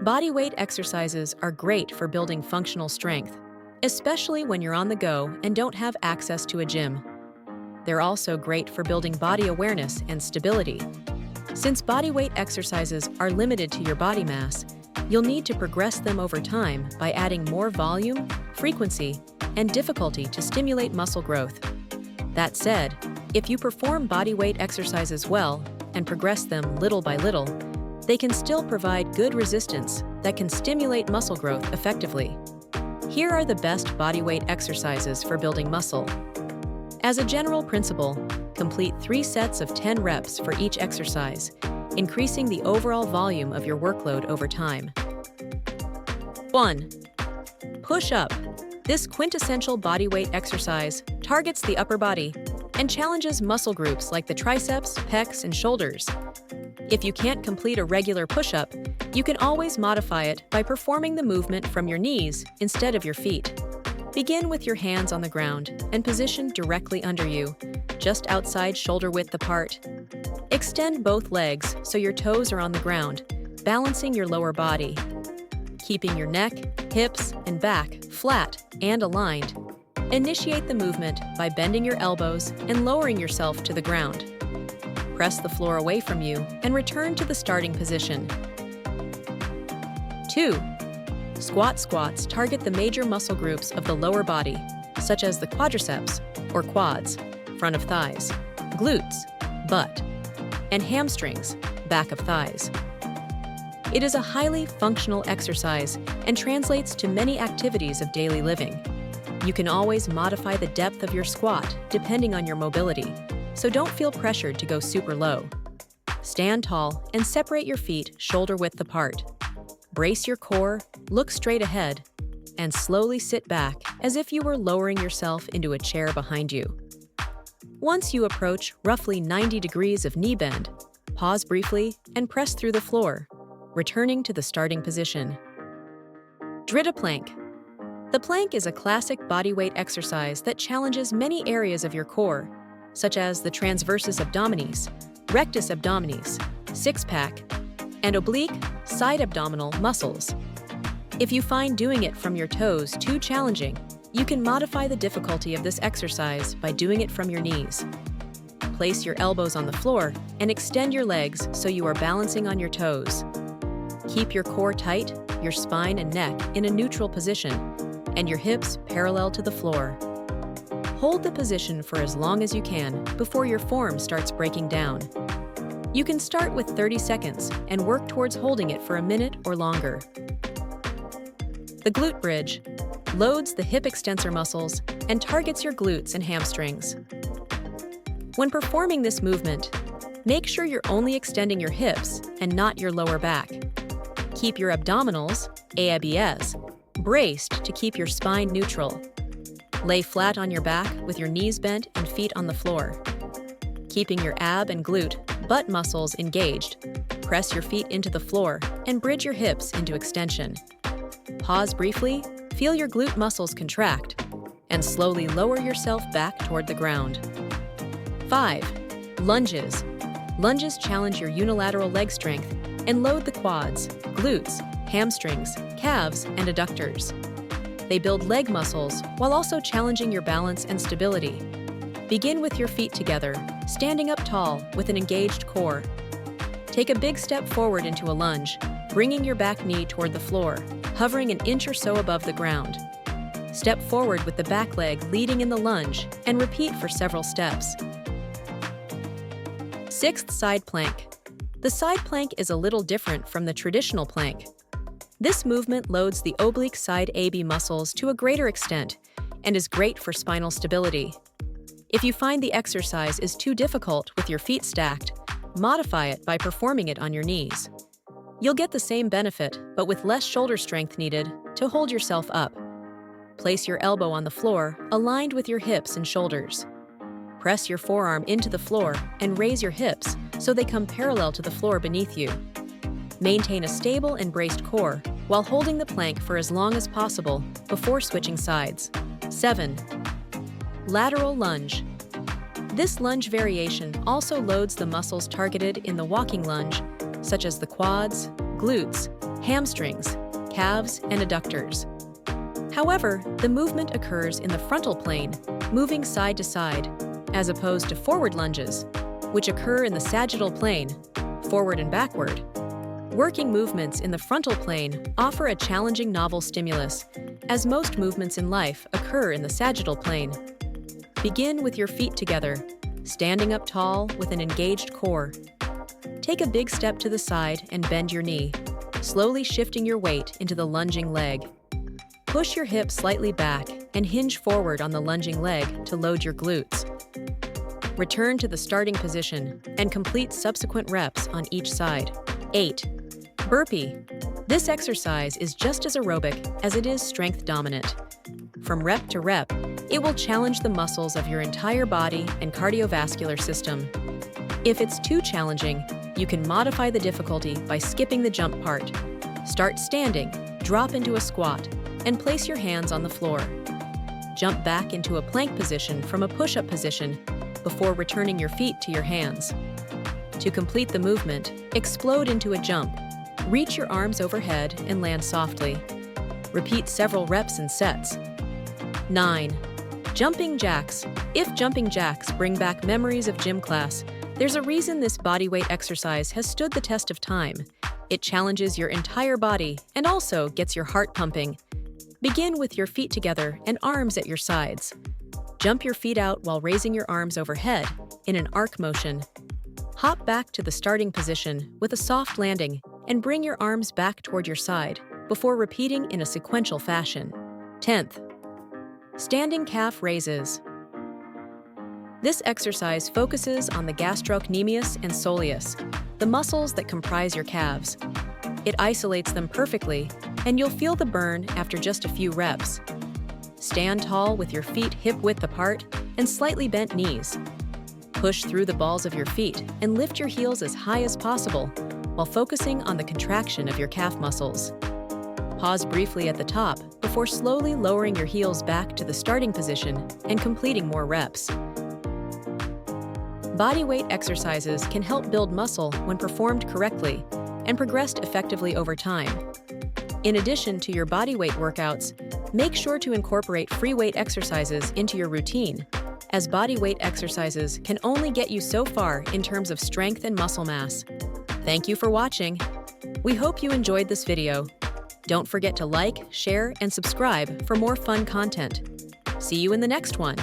Bodyweight exercises are great for building functional strength, especially when you're on the go and don't have access to a gym. They're also great for building body awareness and stability. Since bodyweight exercises are limited to your body mass, you'll need to progress them over time by adding more volume, frequency, and difficulty to stimulate muscle growth. That said, if you perform bodyweight exercises well and progress them little by little, they can still provide good resistance that can stimulate muscle growth effectively. Here are the best bodyweight exercises for building muscle. As a general principle, complete 3 sets of 10 reps for each exercise, increasing the overall volume of your workload over time. 1. Push-up. This quintessential bodyweight exercise targets the upper body and challenges muscle groups like the triceps, pecs, and shoulders. If you can't complete a regular push-up, you can always modify it by performing the movement from your knees instead of your feet. Begin with your hands on the ground and positioned directly under you, just outside shoulder width apart. Extend both legs so your toes are on the ground, balancing your lower body. Keeping your neck, hips, and back flat and aligned. Initiate the movement by bending your elbows and lowering yourself to the ground. Press the floor away from you and return to the starting position. 2. Squat squats target the major muscle groups of the lower body, such as the quadriceps, or quads, front of thighs, glutes, butt, and hamstrings, back of thighs. It is a highly functional exercise and translates to many activities of daily living. You can always modify the depth of your squat depending on your mobility, so don't feel pressured to go super low. Stand tall and separate your feet shoulder width apart. Brace your core, look straight ahead, and slowly sit back as if you were lowering yourself into a chair behind you. Once you approach roughly 90 degrees of knee bend, pause briefly and press through the floor, returning to the starting position. Drita plank. The plank is a classic bodyweight exercise that challenges many areas of your core, such as the transversus abdominis, rectus abdominis, six-pack, and oblique, side abdominal muscles. If you find doing it from your toes too challenging, you can modify the difficulty of this exercise by doing it from your knees. Place your elbows on the floor and extend your legs so you are balancing on your toes. Keep your core tight, your spine and neck in a neutral position, and your hips parallel to the floor. Hold the position for as long as you can before your form starts breaking down. You can start with 30 seconds and work towards holding it for a minute or longer. The glute bridge loads the hip extensor muscles and targets your glutes and hamstrings. When performing this movement, make sure you're only extending your hips and not your lower back. Keep your abdominals, AIBS, braced to keep your spine neutral. Lay flat on your back with your knees bent and feet on the floor. Keeping your ab and glute, butt muscles engaged, press your feet into the floor and bridge your hips into extension. Pause briefly, feel your glute muscles contract, and slowly lower yourself back toward the ground. 5. Lunges. Lunges challenge your unilateral leg strength and load the quads, glutes, hamstrings, calves, and adductors. They build leg muscles while also challenging your balance and stability. Begin with your feet together, standing up tall with an engaged core. Take a big step forward into a lunge, bringing your back knee toward the floor, hovering an inch or so above the ground. Step forward with the back leg leading in the lunge and repeat for several steps. 6th side plank. The side plank is a little different from the traditional plank. This movement loads the oblique side AB muscles to a greater extent and is great for spinal stability. If you find the exercise is too difficult with your feet stacked, modify it by performing it on your knees. You'll get the same benefit, but with less shoulder strength needed to hold yourself up. Place your elbow on the floor, aligned with your hips and shoulders. Press your forearm into the floor and raise your hips so they come parallel to the floor beneath you. Maintain a stable and braced core while holding the plank for as long as possible before switching sides. 7. Lateral lunge. This lunge variation also loads the muscles targeted in the walking lunge, such as the quads, glutes, hamstrings, calves, and adductors. However, the movement occurs in the frontal plane, moving side to side, as opposed to forward lunges, which occur in the sagittal plane, forward and backward. Working movements in the frontal plane offer a challenging novel stimulus, as most movements in life occur in the sagittal plane. Begin with your feet together, standing up tall with an engaged core. Take a big step to the side and bend your knee, slowly shifting your weight into the lunging leg. Push your hips slightly back and hinge forward on the lunging leg to load your glutes. Return to the starting position and complete subsequent reps on each side. 8. Burpee. This exercise is just as aerobic as it is strength dominant. From rep to rep, it will challenge the muscles of your entire body and cardiovascular system. If it's too challenging, you can modify the difficulty by skipping the jump part. Start standing, drop into a squat, and place your hands on the floor. Jump back into a plank position from a push-up position before returning your feet to your hands. To complete the movement, explode into a jump. Reach your arms overhead and land softly. Repeat several reps and sets. 9. Jumping jacks. If jumping jacks bring back memories of gym class, there's a reason this bodyweight exercise has stood the test of time. It challenges your entire body and also gets your heart pumping. Begin with your feet together and arms at your sides. Jump your feet out while raising your arms overhead in an arc motion. Hop back to the starting position with a soft landing and bring your arms back toward your side before repeating in a sequential fashion. 10th. Standing calf raises. This exercise focuses on the gastrocnemius and soleus, the muscles that comprise your calves. It isolates them perfectly, and you'll feel the burn after just a few reps. Stand tall with your feet hip-width apart and slightly bent knees. Push through the balls of your feet and lift your heels as high as possible while focusing on the contraction of your calf muscles. Pause briefly at the top before slowly lowering your heels back to the starting position and completing more reps. Bodyweight exercises can help build muscle when performed correctly and progressed effectively over time. In addition to your bodyweight workouts, make sure to incorporate free weight exercises into your routine, as bodyweight exercises can only get you so far in terms of strength and muscle mass. Thank you for watching. We hope you enjoyed this video. Don't forget to like, share, and subscribe for more fun content. See you in the next one.